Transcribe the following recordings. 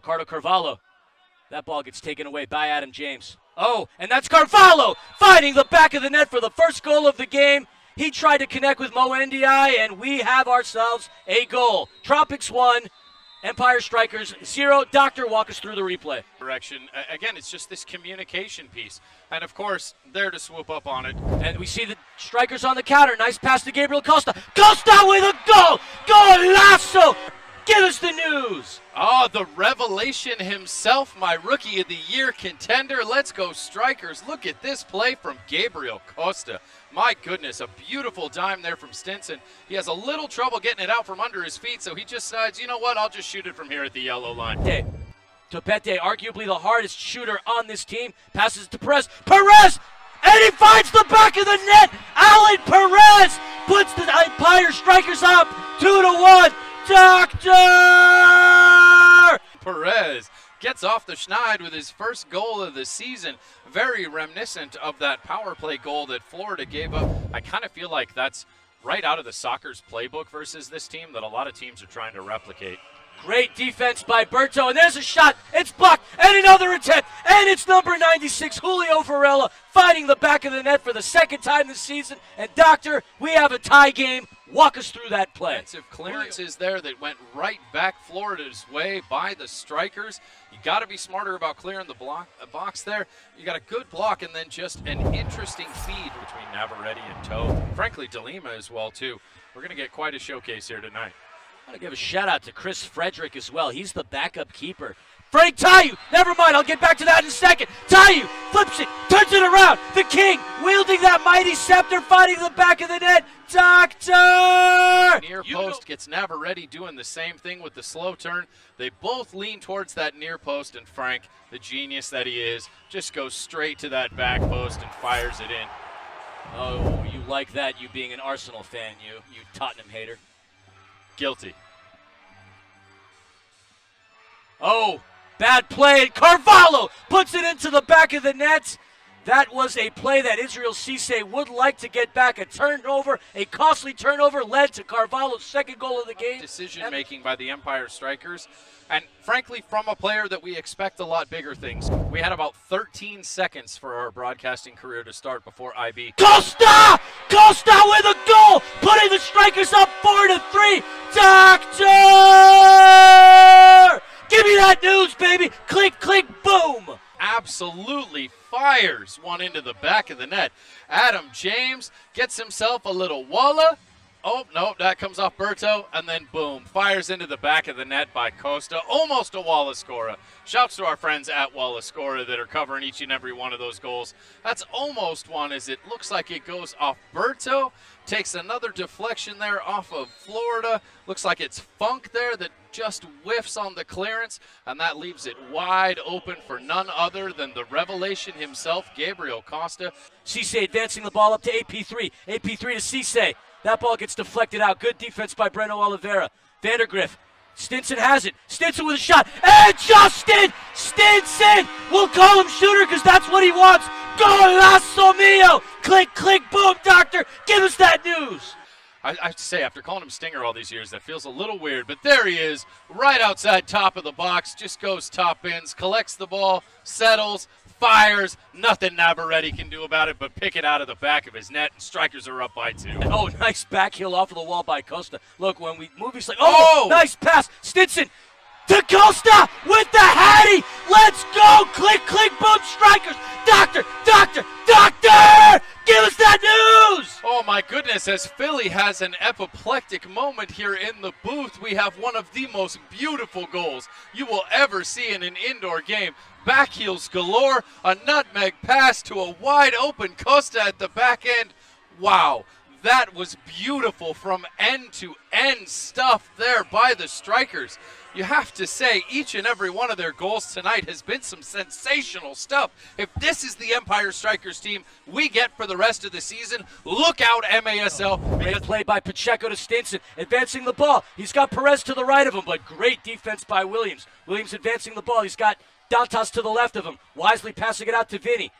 Ricardo Carvalho. That ball gets taken away by Adam James. Oh, and that's Carvalho finding the back of the net for the first goal of the game. He tried to connect with Mo Ndiaye, and we have ourselves a goal. Tropics 1, Empire Strykers 0. Doctor, walk us through the replay. Direction. Again, it's just this communication piece. And, of course, there to swoop up on it. And we see the Strikers on the counter. Nice pass to Gabriel Costa. Costa with a goal! Golazo! Give us the news! Oh, the revelation himself, my Rookie of the Year contender. Let's go, Strikers. Look at this play from Gabriel Costa. My goodness, a beautiful dime there from Stinson. He has a little trouble getting it out from under his feet, so he just decides, you know what, I'll just shoot it from here at the yellow line. Topete, arguably the hardest shooter on this team, passes to Perez. Perez! And he finds the back of the net! Alan Perez puts the Empire Strykers up 2-1. Doctor! Perez gets off the schneid with his first goal of the season. Very reminiscent of that power play goal that Florida gave up. I kind of feel like that's right out of the soccer's playbook versus this team that a lot of teams are trying to replicate. Great defense by Berto, and there's a shot. It's blocked, and another attempt, and it's number 96, Julio Varela, finding the back of the net for the second time this season. And, Doctor, we have a tie game. Walk us through that play. Defensive clearances there that went right back Florida's way by the Strikers. You got to be smarter about clearing the box there. You got a good block and then just an interesting feed between Navarrete and Toe. Frankly, DeLima as well, too. We're going to get quite a showcase here tonight. I want to give a shout out to Chris Frederick as well. He's the backup keeper. Frank Tayu, never mind, I'll get back to that in a second. Tayu flips it, turns it around. The King wielding that mighty scepter, fighting the back of the net. Doctor! Near post gets Navarrete doing the same thing with the slow turn. They both lean towards that near post, and Frank, the genius that he is, just goes straight to that back post and fires it in. Oh, you like that, you being an Arsenal fan, you Tottenham hater. Guilty. Oh, bad play, and Carvalho puts it into the back of the net. That was a play that Israel Cisse would like to get back. A turnover, a costly turnover, led to Carvalho's second goal of the game. Decision-making by the Empire Strykers. And frankly, from a player that we expect a lot bigger things. We had about 13 seconds for our broadcasting career to start before IB. Costa! Costa with a goal! Putting the Strikers up 4-3. Doctor! Give me that news, baby! Click, click, boom! Absolutely fires one into the back of the net. Adam James gets himself a little walla. Oh, no, that comes off Berto, and then boom, fires into the back of the net by Costa. Almost a Walla Scora. Shouts to our friends at Walla Scora that are covering each and every one of those goals. That's almost one as it looks like it goes off Berto. Takes another deflection there off of Florida. Looks like it's Funk there that just whiffs on the clearance, and that leaves it wide open for none other than the revelation himself, Gabriel Costa. Cisse advancing the ball up to AP3. AP3 to Cisse. That ball gets deflected out. Good defense by Breno Oliveira. Vandergriff. Stinson has it. Stinson with a shot. And Justin Stinson! We'll call him shooter because that's what he wants. Golazo mio! Click, click, boom, Doctor. Give us that news. I have to say, after calling him Stinger all these years, that feels a little weird. But there he is, right outside top of the box. Just goes top ends, collects the ball, settles, fires. Nothing Navarrete can do about it but pick it out of the back of his net. And Strikers are up by 2. Oh, nice back heel off of the wall by Costa. Look, when we move, he's like, oh! Nice pass. Stinson to Costa with the Hattie. Let's go. Click, click, boom, Strikers. Doctor, Doctor, Doctor! Give us that news! Oh my goodness, as Philly has an apoplectic moment here in the booth, we have one of the most beautiful goals you will ever see in an indoor game. Back heels galore, a nutmeg pass to a wide open Costa at the back end. Wow, that was beautiful from end to end stuff there by the Strikers. You have to say, each and every one of their goals tonight has been some sensational stuff. If this is the Empire Strykers team we get for the rest of the season, look out, MASL. Great play by Pacheco to Stinson, advancing the ball. He's got Perez to the right of him, but great defense by Williams. Williams advancing the ball. He's got Dantas to the left of him, wisely passing it out to Vinny.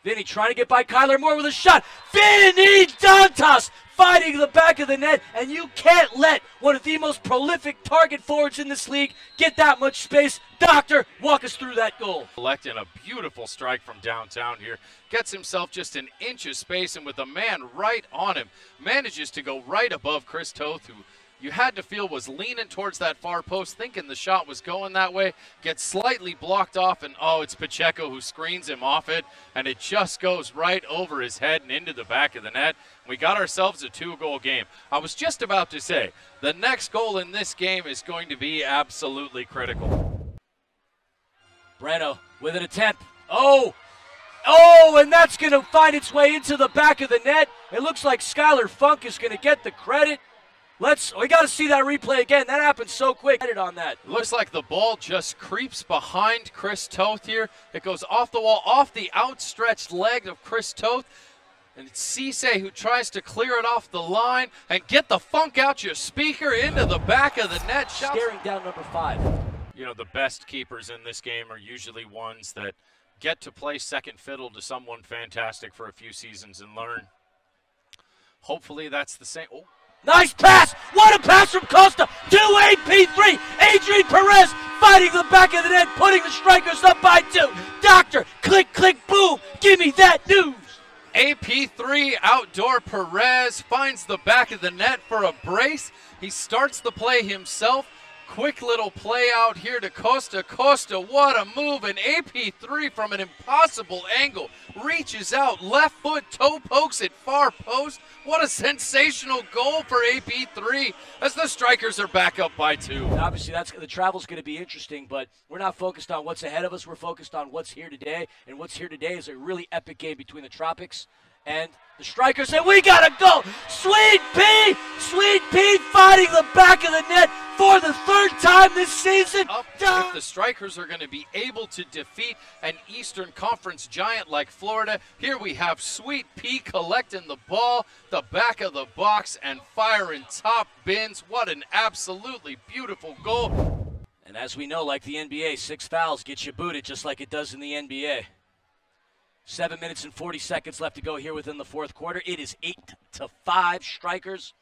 Vinny trying to get by Kyler Moore with a shot. Vinny Dantas fighting the back of the net, and you can't let one of the most prolific target forwards in this league get that much space. Doctor, walk us through that goal. Collecting a beautiful strike from downtown here. Gets himself just an inch of space, and with a man right on him, manages to go right above Chris Toth, who you had to feel was leaning towards that far post, thinking the shot was going that way, gets slightly blocked off, and oh, it's Pacheco who screens him off it, and it just goes right over his head and into the back of the net. We got ourselves a 2-goal game. I was just about to say, the next goal in this game is going to be absolutely critical. Breno with an attempt. Oh, and that's going to find its way into the back of the net. It looks like Skylar Funk is going to get the credit. We got to see that replay again. That happened so quick. On that. Looks like the ball just creeps behind Chris Toth here. It goes off the wall, off the outstretched leg of Chris Toth. And it's Cisse who tries to clear it off the line and get the funk out your speaker into the back of the net. Staring down number 5. You know, the best keepers in this game are usually ones that get to play second fiddle to someone fantastic for a few seasons and learn. Hopefully that's the same. Oh. Nice pass! What a pass from Costa to AP3! Adrian Perez fighting the back of the net, putting the Strykers up by 2. Doctor, click, click, boom! Give me that news! AP3 outdoor Perez finds the back of the net for a brace. He starts the play himself. Quick little play out here to Costa. Costa, what a move, and AP3 from an impossible angle reaches out, left foot, toe pokes it far post. What a sensational goal for AP3 as the Strykers are back up by 2. Obviously, the travel's going to be interesting, but we're not focused on what's ahead of us. We're focused on what's here today, and what's here today is a really epic game between the Tropics and the Strykers, and we got a goal! Sweet Pea fighting the back of the net for the 3rd time this season. If the Strykers are going to be able to defeat an Eastern Conference giant like Florida, here we have Sweet Pea collecting the ball, the back of the box, and firing top bins. What an absolutely beautiful goal. And as we know, like the NBA, 6 fouls get you booted just like it does in the NBA. 7 minutes and 40 seconds left to go here within the 4th quarter. It is 8-5 Strykers.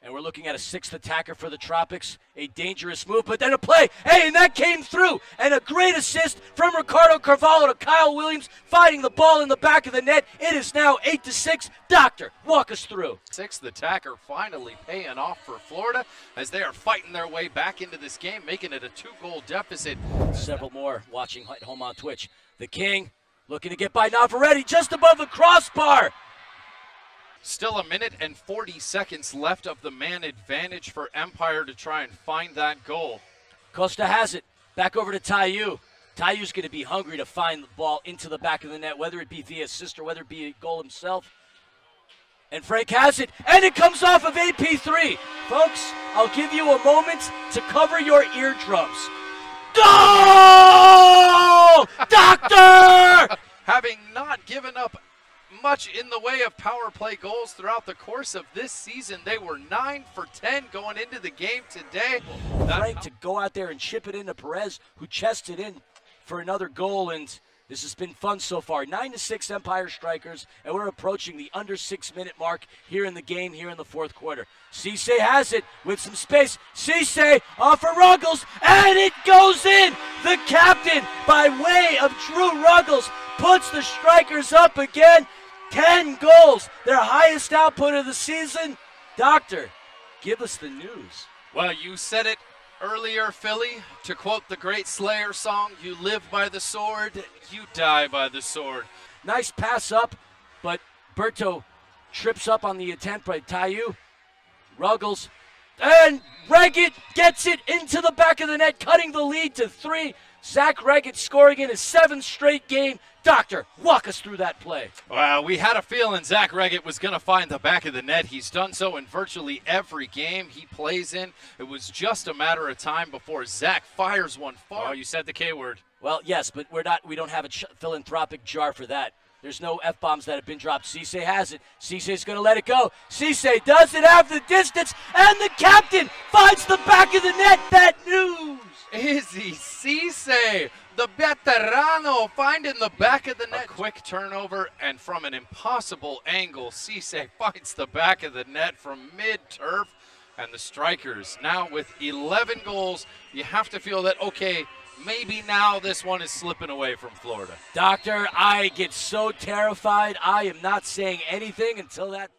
And we're looking at a 6th attacker for the Tropics. A dangerous move, but then a play. Hey, and that came through. And a great assist from Ricardo Carvalho to Kyle Williams, fighting the ball in the back of the net. It is now 8-6. Doctor, walk us through. 6th attacker finally paying off for Florida as they are fighting their way back into this game, making it a 2-goal deficit. Several more watching at home on Twitch. The King looking to get by Navarrete just above the crossbar. Still 1 minute and 40 seconds left of the man advantage for Empire to try and find that goal. Costa has it. Back over to Tayu. Tayu's going to be hungry to find the ball into the back of the net, whether it be via assist or whether it be a goal himself. And Frank has it, and it comes off of AP3. Folks, I'll give you a moment to cover your eardrums. Goal! Doctor! Having not given up much in the way of power play goals throughout the course of this season, they were 9 for 10 going into the game today. Frank to go out there and chip it into Perez, who chested in for another goal, and this has been fun so far. 9-6 Empire Strykers, and we're approaching the under 6-minute mark here in the game, here in the 4th quarter. Cisse has it with some space. Cisse off for Ruggles, and it goes in. The captain, by way of Drew Ruggles, puts the Strykers up again. 10 goals, their highest output of the season. Doctor, give us the news. Well, you said it earlier, Philly. To quote the great Slayer song, you live by the sword, you die by the sword. Nice pass up, but Berto trips up on the attempt by Tayu. Ruggles, and Reggett gets it into the back of the net, cutting the lead to 3. Zach Reggett scoring in his 7th straight game. Doctor, walk us through that play. Well, we had a feeling Zach Reggett was going to find the back of the net. He's done so in virtually every game he plays in. It was just a matter of time before Zach fires one far. Oh, you said the K word. Well, yes, but we don't have a philanthropic jar for that. There's no F-bombs that have been dropped. Cisse has it. Cisse's going to let it go. Cisse doesn't have the distance, and the captain finds the back of the net. That news. Izzy Cisse The veterano finding the back of the net. A quick turnover, and from an impossible angle, Cisse finds the back of the net from mid-turf. And the Strykers now with 11 goals. You have to feel that, okay, maybe now this one is slipping away from Florida. Doctor, I get so terrified. I am not saying anything until that...